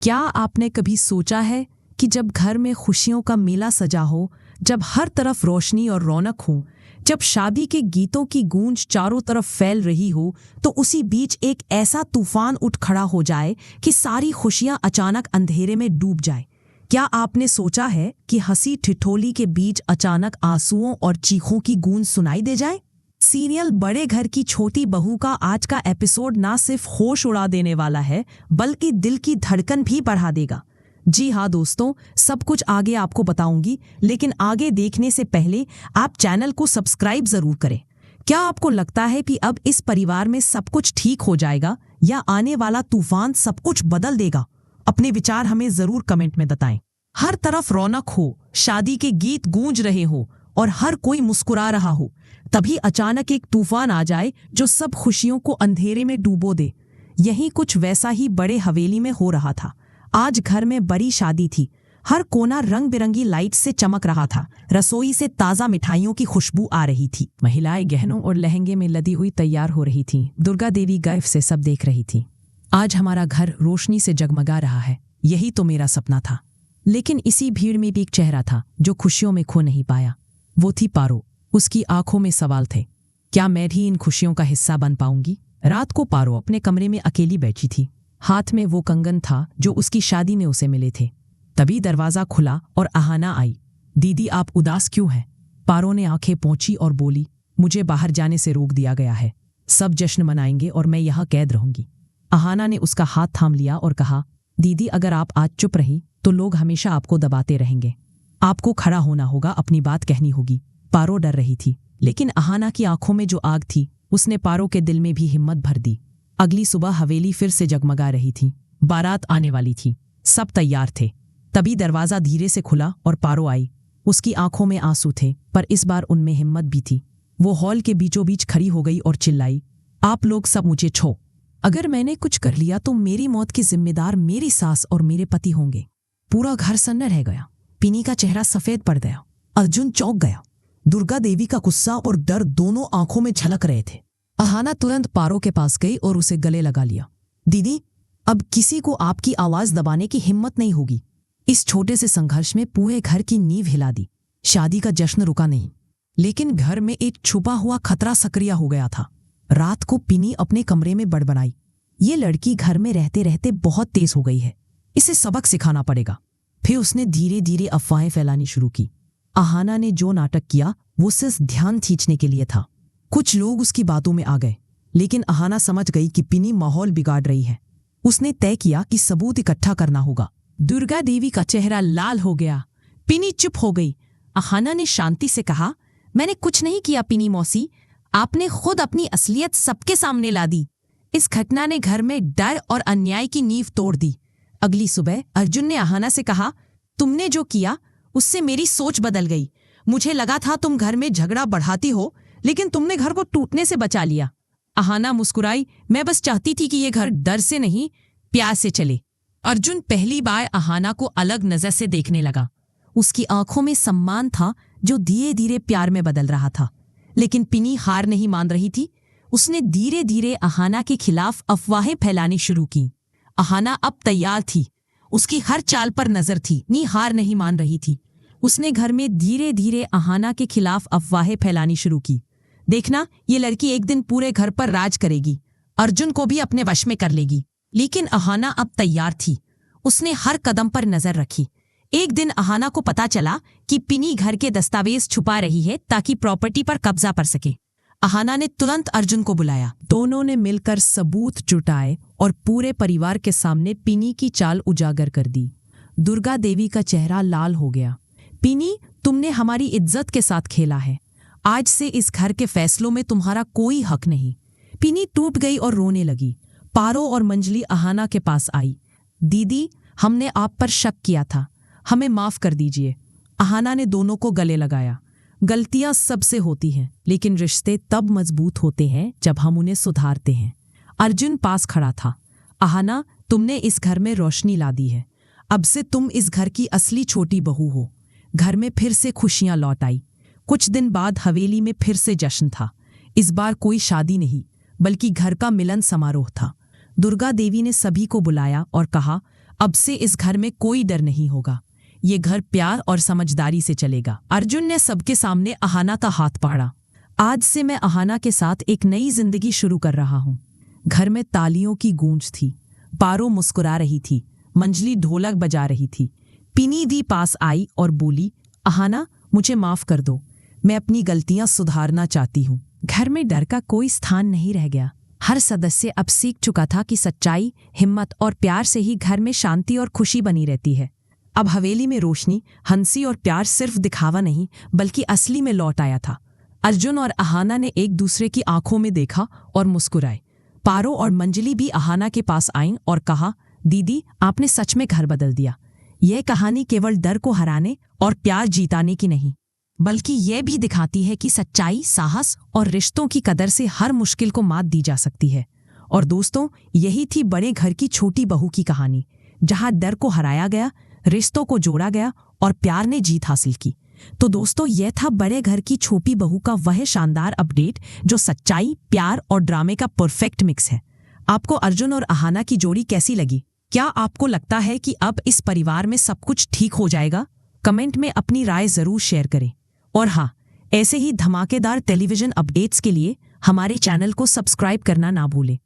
क्या आपने कभी सोचा है कि जब घर में खुशियों का मेला सजा हो, जब हर तरफ रोशनी और रौनक हो, जब शादी के गीतों की गूंज चारों तरफ फैल रही हो, तो उसी बीच एक ऐसा तूफान उठ खड़ा हो जाए कि सारी खुशियां अचानक अंधेरे में डूब जाए? क्या आपने सोचा है कि हंसी ठिठोली के बीच अचानक आंसुओं और चीखों की गूंज सुनाई दे जाए? सीरियल बड़े घर की छोटी बहू का आज का एपिसोड ना सिर्फ होश उड़ा देने वाला है, बल्कि दिल की धड़कन भी बढ़ा देगा। जी हाँ दोस्तों, सब कुछ आगे आपको बताऊंगी, लेकिन आगे देखने से पहले आप चैनल को सब्सक्राइब जरूर करें। क्या आपको लगता है कि अब इस परिवार में सब कुछ ठीक हो जाएगा, या आने वाला तूफान सब कुछ बदल देगा? अपने विचार हमें जरूर कमेंट में बताएं। हर तरफ रौनक हो, शादी के गीत गूंज रहे हो और हर कोई मुस्कुरा रहा हो, तभी अचानक एक तूफान आ जाए जो सब खुशियों को अंधेरे में डूबो दे। यही कुछ वैसा ही बड़े हवेली में हो रहा था। आज घर में बड़ी शादी थी। हर कोना रंग बिरंगी लाइट से चमक रहा था। रसोई से ताज़ा मिठाइयों की खुशबू आ रही थी। महिलाएं गहनों और लहंगे में लदी हुई तैयार हो रही थीं। दुर्गा देवी गैफ से सब देख रही थी। आज हमारा घर रोशनी से जगमगा रहा है, यही तो मेरा सपना था। लेकिन इसी भीड़ में भी एक चेहरा था जो खुशियों में खो नहीं पाया। वो थी पारो। उसकी आंखों में सवाल थे, क्या मैं भी इन खुशियों का हिस्सा बन पाऊंगी? रात को पारो अपने कमरे में अकेली बैठी थी। हाथ में वो कंगन था जो उसकी शादी में उसे मिले थे। तभी दरवाजा खुला और अहाना आई। दीदी, आप उदास क्यों हैं? पारो ने आंखें पोंछी और बोली, मुझे बाहर जाने से रोक दिया गया है। सब जश्न मनाएंगे और मैं यहाँ कैद रहूंगी। अहाना ने उसका हाथ थाम लिया और कहा, दीदी, अगर आप आज चुप रही तो लोग हमेशा आपको दबाते रहेंगे। आपको खड़ा होना होगा, अपनी बात कहनी होगी। पारो डर रही थी, लेकिन अहाना की आंखों में जो आग थी उसने पारो के दिल में भी हिम्मत भर दी। अगली सुबह हवेली फिर से जगमगा रही थी। बारात आने वाली थी, सब तैयार थे। तभी दरवाजा धीरे से खुला और पारो आई। उसकी आंखों में आंसू थे, पर इस बार उनमें हिम्मत भी थी। वो हॉल के बीचों बीच खड़ी हो गई और चिल्लाई, आप लोग सब मुझे छो। अगर मैंने कुछ कर लिया तो मेरी मौत की जिम्मेदार मेरी सास और मेरे पति होंगे। पूरा घर सन्ना रह गया। पिनी का चेहरा सफेद पड़ गया। अर्जुन चौंक गया। दुर्गा देवी का गुस्सा और डर दोनों आंखों में झलक रहे थे। अहाना तुरंत पारो के पास गई और उसे गले लगा लिया। दीदी, अब किसी को आपकी आवाज दबाने की हिम्मत नहीं होगी। इस छोटे से संघर्ष में पूरे घर की नींव हिला दी। शादी का जश्न रुका नहीं, लेकिन घर में एक छुपा हुआ खतरा सक्रिय हो गया था। रात को पिनी अपने कमरे में बड़बड़ाई, ये लड़की घर में रहते रहते बहुत तेज हो गई है, इसे सबक सिखाना पड़ेगा। फिर उसने धीरे धीरे अफवाहें फैलानी शुरू की। अहाना ने जो नाटक किया वो सिर्फ ध्यान खींचने के लिए था। कुछ लोग उसकी बातों में आ गए, लेकिन अहाना समझ गई कि पिनी माहौल बिगाड़ रही है। उसने तय किया कि सबूत इकट्ठा करना होगा। दुर्गा देवी का चेहरा लाल हो गया। पिनी चुप हो गई। अहाना ने शांति से कहा, मैंने कुछ नहीं किया पिनी मौसी, आपने खुद अपनी असलियत सबके सामने ला दी। इस घटना ने घर में डर और अन्याय की नींव तोड़ दी। अगली सुबह अर्जुन ने अहाना से कहा, तुमने जो किया उससे मेरी सोच बदल गई। मुझे लगा था तुम घर में झगड़ा बढ़ाती हो, लेकिन तुमने घर को टूटने से बचा लिया। अहाना मुस्कुराई, मैं बस चाहती थी कि ये घर डर से नहीं, प्यार से चले। अर्जुन पहली बार अहाना को अलग नजर से देखने लगा। उसकी आंखों में सम्मान था जो धीरे धीरे प्यार में बदल रहा था। लेकिन पिनी हार नहीं मान रही थी। उसने धीरे धीरे अहाना के खिलाफ अफवाहें फैलानी शुरू की। अहाना अब तैयार थी। उसकी हर चाल पर नजर थी। नी हार नहीं मान रही थी। उसने घर में धीरे धीरे अहाना के खिलाफ अफवाहें फैलानी शुरू की। देखना, ये लड़की एक दिन पूरे घर पर राज करेगी, अर्जुन को भी अपने वश में कर लेगी। लेकिन अहाना अब तैयार थी। उसने हर कदम पर नजर रखी। एक दिन अहाना को पता चला कि पिनी घर के दस्तावेज छुपा रही है ताकि प्रॉपर्टी पर कब्जा कर सके। अहाना ने तुरंत अर्जुन को बुलाया। दोनों ने मिलकर सबूत जुटाए और पूरे परिवार के सामने पिनी की चाल उजागर कर दी। दुर्गा देवी का चेहरा लाल हो गया। पिनी, तुमने हमारी इज्जत के साथ खेला है। आज से इस घर के फैसलों में तुम्हारा कोई हक नहीं। पिनी टूट गई और रोने लगी। पारो और मंजली अहाना के पास आई। दीदी, हमने आप पर शक किया था, हमें माफ कर दीजिए। अहाना ने दोनों को गले लगाया। गलतियां सबसे होती हैं, लेकिन रिश्ते तब मजबूत होते हैं जब हम उन्हें सुधारते हैं। अर्जुन पास खड़ा था। अहाना, तुमने इस घर में रोशनी ला दी है। अब से तुम इस घर की असली छोटी बहू हो। घर में फिर से खुशियां लौट आई। कुछ दिन बाद हवेली में फिर से जश्न था। इस बार कोई शादी नहीं, बल्कि घर का मिलन समारोह था। दुर्गा देवी ने सभी को बुलाया और कहा, अब से इस घर में कोई डर नहीं होगा। ये घर प्यार और समझदारी से चलेगा। अर्जुन ने सबके सामने अहाना का हाथ पकड़ा। आज से मैं अहाना के साथ एक नई जिंदगी शुरू कर रहा हूँ। घर में तालियों की गूंज थी। पारो मुस्कुरा रही थी। मंजली ढोलक बजा रही थी। पिनी दी पास आई और बोली, अहाना, मुझे माफ कर दो, मैं अपनी गलतियां सुधारना चाहती हूँ। घर में डर का कोई स्थान नहीं रह गया। हर सदस्य अब सीख चुका था कि सच्चाई, हिम्मत और प्यार से ही घर में शांति और खुशी बनी रहती है। अब हवेली में रोशनी, हंसी और प्यार सिर्फ दिखावा नहीं बल्कि असली में लौट आया था। अर्जुन और अहाना ने एक दूसरे की आंखों में देखा और मुस्कुराए। पारो और मंजली भी अहाना के पास आईं और कहा, दीदी, आपने सच में घर बदल दिया। यह कहानी केवल डर को हराने और प्यार जीताने की नहीं, बल्कि यह भी दिखाती है कि सच्चाई, साहस और रिश्तों की कदर से हर मुश्किल को मात दी जा सकती है। और दोस्तों, यही थी बड़े घर की छोटी बहू की कहानी, जहां डर को हराया गया, रिश्तों को जोड़ा गया और प्यार ने जीत हासिल की। तो दोस्तों, यह था बड़े घर की छोटी बहू का वह शानदार अपडेट जो सच्चाई, प्यार और ड्रामे का परफेक्ट मिक्स है। आपको अर्जुन और अहाना की जोड़ी कैसी लगी? क्या आपको लगता है कि अब इस परिवार में सब कुछ ठीक हो जाएगा? कमेंट में अपनी राय जरूर शेयर करें। और हाँ, ऐसे ही धमाकेदार टेलीविजन अपडेट्स के लिए हमारे चैनल को सब्सक्राइब करना ना भूलें।